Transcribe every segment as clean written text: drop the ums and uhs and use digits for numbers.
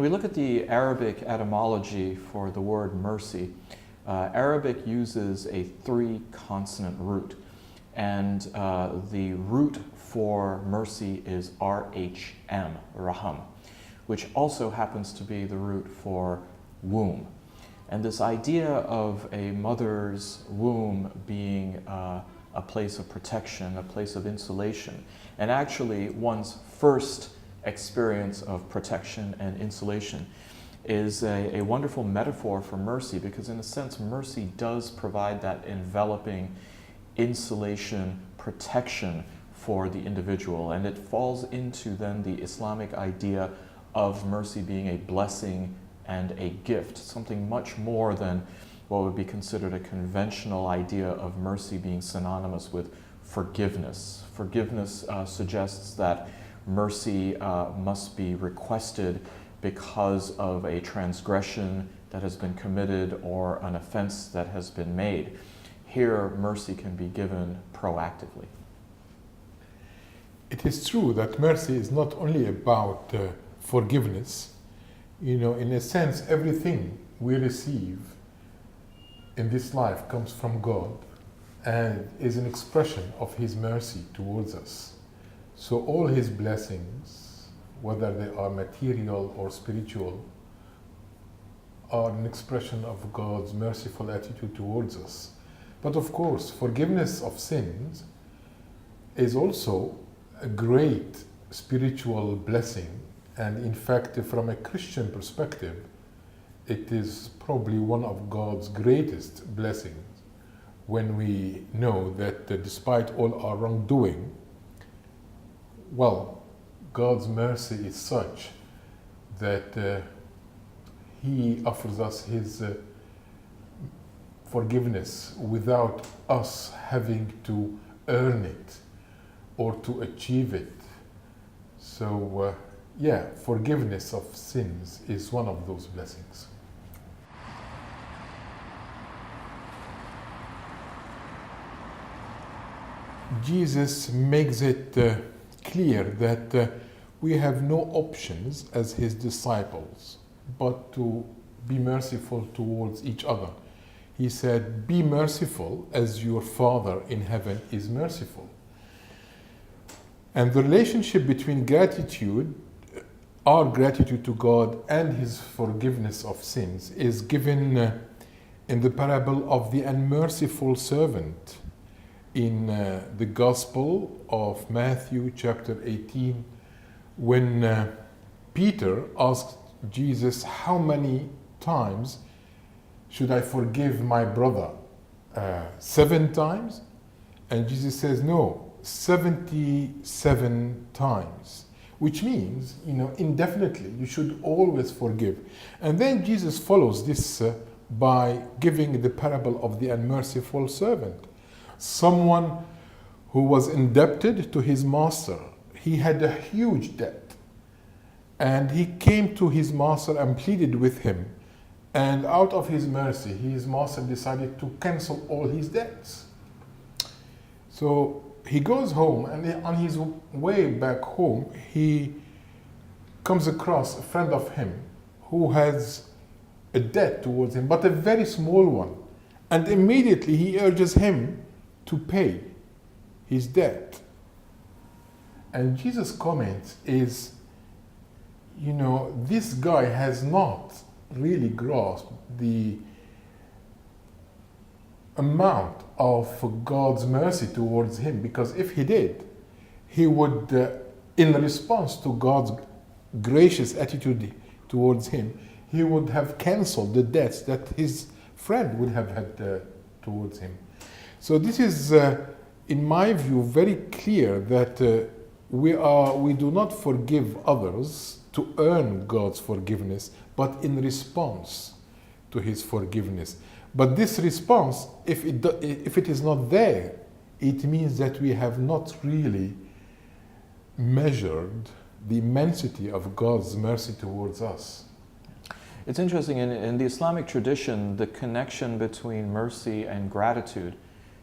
we look at the Arabic etymology for the word mercy, Arabic uses a 3-consonant root, and the root for mercy is RHM, raham, which also happens to be the root for womb. And this idea of a mother's womb being a place of protection, a place of insulation, and actually one's first experience of protection and insulation is a wonderful metaphor for mercy, because in a sense mercy does provide that enveloping insulation, protection for the individual, and it falls into then the Islamic idea of mercy being a blessing and a gift, something much more than what would be considered a conventional idea of mercy being synonymous with forgiveness. Forgiveness suggests that mercy must be requested because of a transgression that has been committed or an offense that has been made. Here, mercy can be given proactively. It is true that mercy is not only about forgiveness. You know, in a sense, everything we receive in this life comes from God and is an expression of His mercy towards us. So all His blessings, whether they are material or spiritual, are an expression of God's merciful attitude towards us. But of course, forgiveness of sins is also a great spiritual blessing, and in fact, from a Christian perspective, it is probably one of God's greatest blessings when we know that despite all our wrongdoing, well, God's mercy is such that He offers us His forgiveness without us having to earn it or to achieve it. So, yeah, forgiveness of sins is one of those blessings. Jesus makes it clear that we have no options as His disciples but to be merciful towards each other. He said, "Be merciful as your Father in heaven is merciful." And the relationship between gratitude, our gratitude to God, and His forgiveness of sins is given in the parable of the unmerciful servant in the Gospel of Matthew chapter 18, when Peter asked Jesus, "How many times should I forgive my brother? 7 times?" And Jesus says, "No, 77 times." Which means, indefinitely, you should always forgive. And then Jesus follows this by giving the parable of the unmerciful servant. Someone who was indebted to his master. He had a huge debt. And he came to his master and pleaded with him. And out of his mercy, his master decided to cancel all his debts. So he goes home, and on his way back home, he comes across a friend of him who has a debt towards him, but a very small one. And immediately he urges him to pay his debt. And Jesus' comment is, this guy has not really grasped the amount of God's mercy towards him, because if he did, he would, in response to God's gracious attitude towards him, he would have canceled the debts that his friend would have had towards him. So this is, in my view, very clear that we do not forgive others to earn God's forgiveness, but in response to His forgiveness. But this response, if it is not there, it means that we have not really measured the immensity of God's mercy towards us. It's interesting, in the Islamic tradition, the connection between mercy and gratitude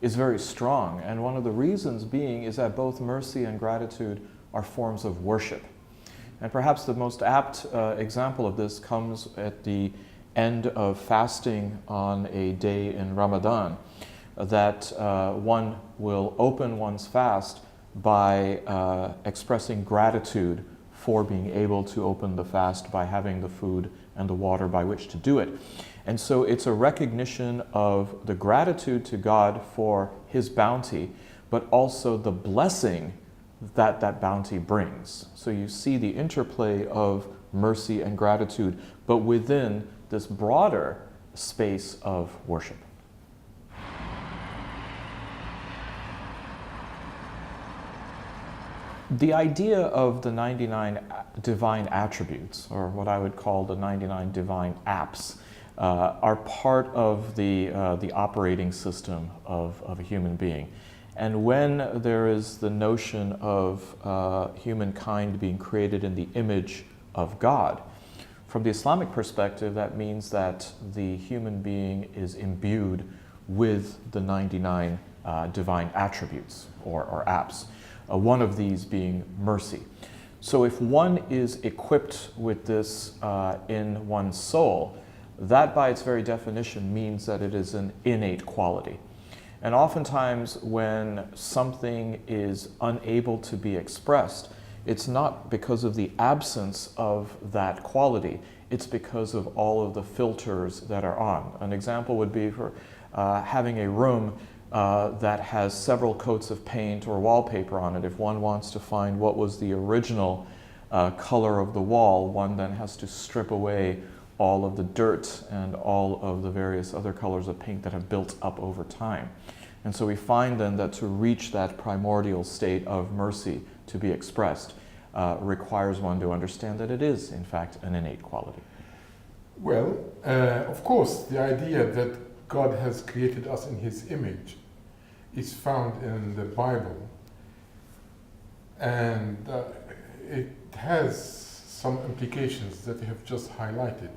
is very strong. And one of the reasons being is that both mercy and gratitude are forms of worship. And perhaps the most apt example of this comes at the end of fasting on a day in Ramadan, that one will open one's fast by expressing gratitude for being able to open the fast by having the food and the water by which to do it. And so it's a recognition of the gratitude to God for His bounty, but also the blessing that that bounty brings. So you see the interplay of mercy and gratitude, but within this broader space of worship. The idea of the 99 divine attributes, or what I would call the 99 divine apps, are part of the operating system of a human being. And when there is the notion of humankind being created in the image of God, from the Islamic perspective, that means that the human being is imbued with the 99 divine attributes or apps. One of these being mercy. So if one is equipped with this in one's soul, that by its very definition means that it is an innate quality. And oftentimes when something is unable to be expressed, it's not because of the absence of that quality, it's because of all of the filters that are on. An example would be for having a room that has several coats of paint or wallpaper on it. If one wants to find what was the original color of the wall, one then has to strip away all of the dirt and all of the various other colors of paint that have built up over time. And so we find then that to reach that primordial state of mercy to be expressed requires one to understand that it is, in fact, an innate quality. Well, of course, the idea that God has created us in His image is found in the Bible, and it has some implications that you have just highlighted.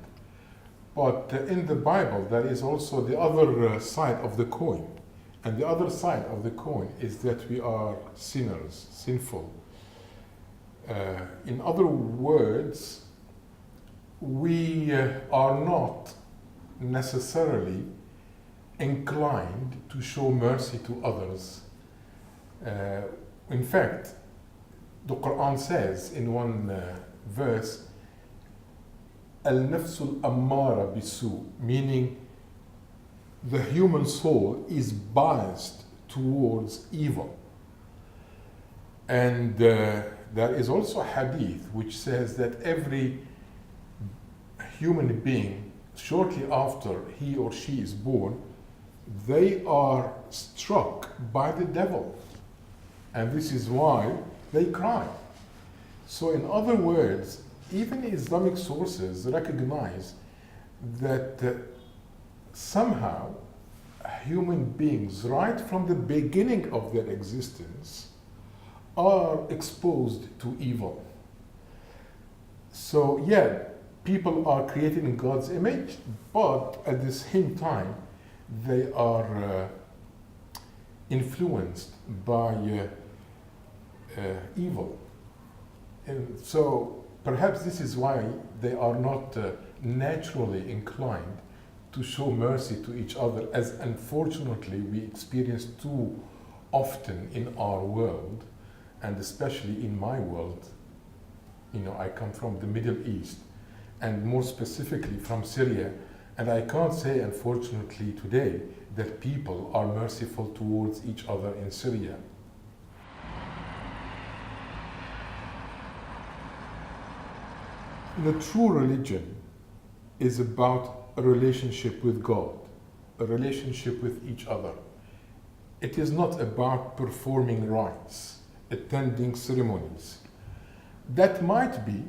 But in the Bible, there is also the other side of the coin. And the other side of the coin is that we are sinners, sinful. In other words, we are not necessarily inclined to show mercy to others. In fact, the Quran says in one verse, Al-nafsul ammara bisu, meaning the human soul is biased towards evil. And there is also a hadith which says that every human being, shortly after he or she is born, they are struck by the devil. And this is why they cry. So in other words, even Islamic sources recognize that somehow human beings, right from the beginning of their existence, are exposed to evil. So yeah, people are created in God's image, but at the same time, they are influenced by evil. And so perhaps this is why they are not naturally inclined to show mercy to each other, as unfortunately we experience too often in our world, and especially in my world. You know, I come from the Middle East, and more specifically from Syria, and I can't say, unfortunately, today that people are merciful towards each other in Syria. The true religion is about a relationship with God, a relationship with each other. It is not about performing rites, attending ceremonies. That might be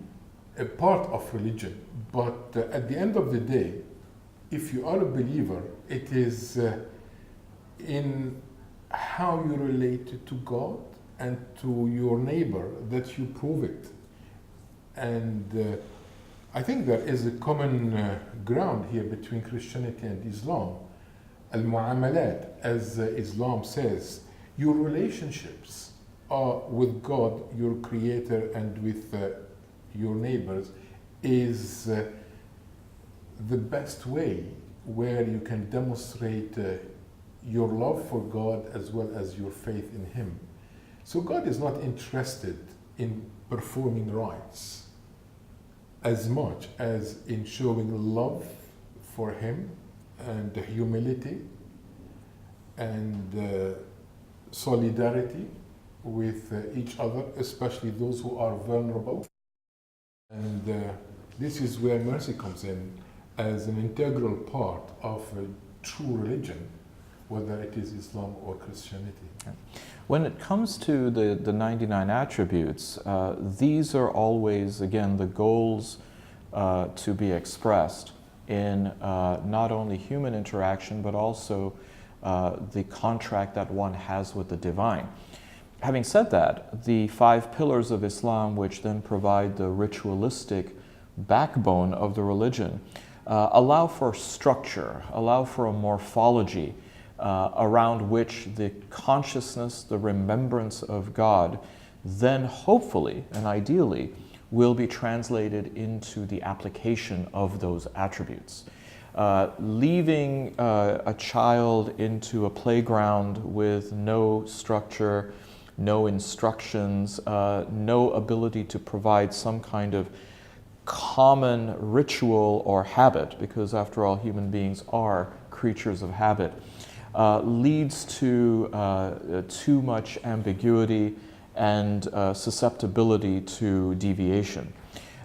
a part of religion, but at the end of the day, if you are a believer, it is in how you relate to God and to your neighbor that you prove it. And I think there is a common ground here between Christianity and Islam. Al-mu'amalat, as Islam says, your relationships are with God, your creator, and with your neighbors is the best way where you can demonstrate your love for God as well as your faith in Him. So God is not interested in performing rites as much as in showing love for Him and humility and solidarity with each other, especially those who are vulnerable. And this is where mercy comes in as an integral part of a true religion, whether it is Islam or Christianity. When it comes to the 99 attributes, these are always, again, the goals to be expressed in not only human interaction, but also the contract that one has with the divine. Having said that, the 5 pillars of Islam, which then provide the ritualistic backbone of the religion, allow for structure, allow for a morphology around which the consciousness, the remembrance of God, then hopefully and ideally will be translated into the application of those attributes. Leaving a child into a playground with no structure, no instructions, no ability to provide some kind of common ritual or habit, because after all, human beings are creatures of habit, leads to too much ambiguity and susceptibility to deviation.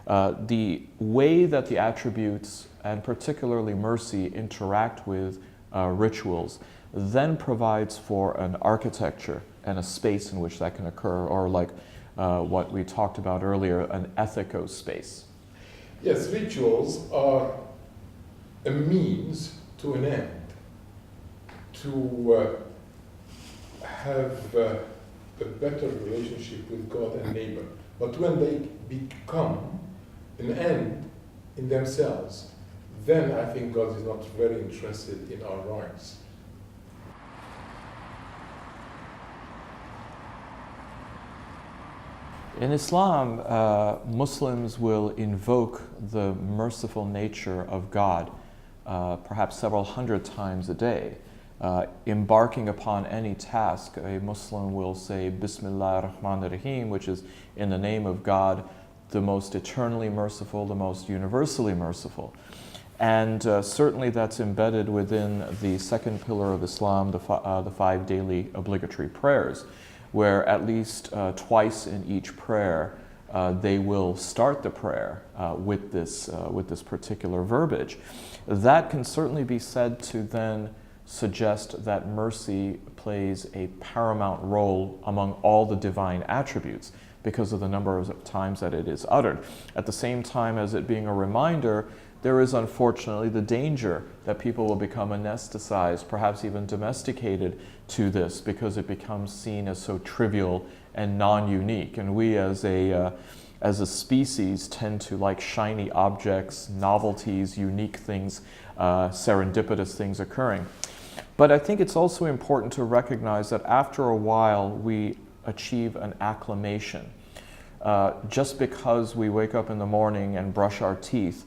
The way that the attributes, and particularly mercy, interact with rituals then provides for an architecture and a space in which that can occur, or like what we talked about earlier, an ethico-space. Yes, rituals are a means to an end, to have a better relationship with God and neighbor. But when they become an end in themselves, then I think God is not very interested in our rights. In Islam, Muslims will invoke the merciful nature of God perhaps several hundred times a day. Embarking upon any task, a Muslim will say Bismillah ar-Rahman ar-Rahim, which is in the name of God, the most eternally merciful, the most universally merciful. And certainly that's embedded within the second pillar of Islam, the 5 daily obligatory prayers, where at least twice in each prayer they will start the prayer with this particular verbiage. That can certainly be said to then suggest that mercy plays a paramount role among all the divine attributes because of the number of times that it is uttered. At the same time as it being a reminder, there is unfortunately the danger that people will become anesthetized, perhaps even domesticated to this, because it becomes seen as so trivial and non-unique. And we as a species tend to like shiny objects, novelties, unique things, serendipitous things occurring. But I think it's also important to recognize that after a while we achieve an acclimation. Just because we wake up in the morning and brush our teeth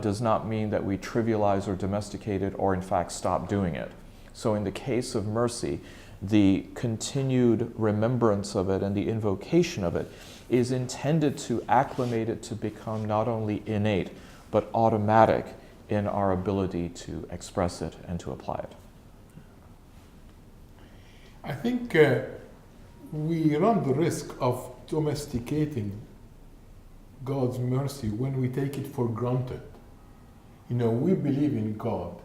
does not mean that we trivialize or domesticate it or in fact stop doing it. So in the case of mercy, the continued remembrance of it and the invocation of it is intended to acclimate it to become not only innate but automatic in our ability to express it and to apply it. I think we run the risk of domesticating God's mercy when we take it for granted. You know, we believe in God.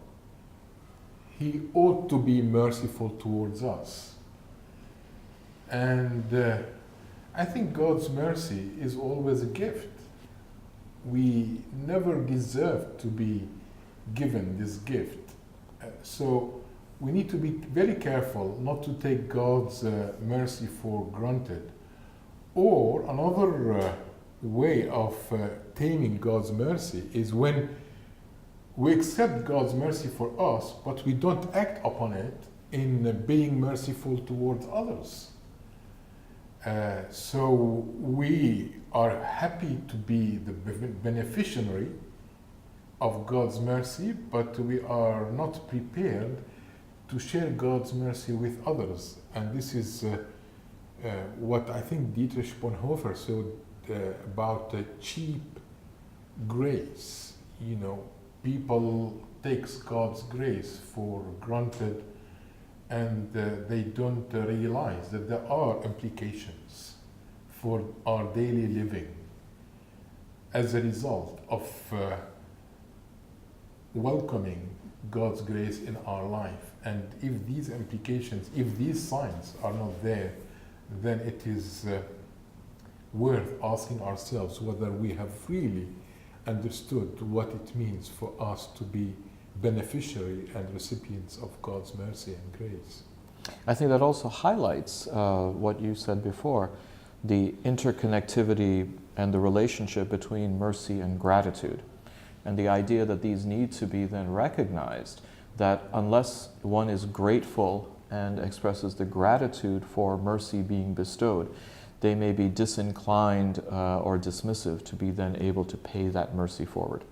He ought to be merciful towards us. And I think God's mercy is always a gift. We never deserve to be given this gift. So we need to be very careful not to take God's mercy for granted. Or another way of taming God's mercy is when we accept God's mercy for us, but we don't act upon it in being merciful towards others. So we are happy to be the beneficiary of God's mercy, but we are not prepared to share God's mercy with others. And this is what I think Dietrich Bonhoeffer said about cheap grace. You know, people takes God's grace for granted, and they don't realize that there are implications for our daily living as a result of welcoming God's grace in our life. And if these implications, if these signs are not there, then it is worth asking ourselves whether we have really understood what it means for us to be beneficiary and recipients of God's mercy and grace. I think that also highlights what you said before, the interconnectivity and the relationship between mercy and gratitude, and the idea that these need to be then recognized, that unless one is grateful and expresses the gratitude for mercy being bestowed, they may be disinclined or dismissive to be then able to pay that mercy forward.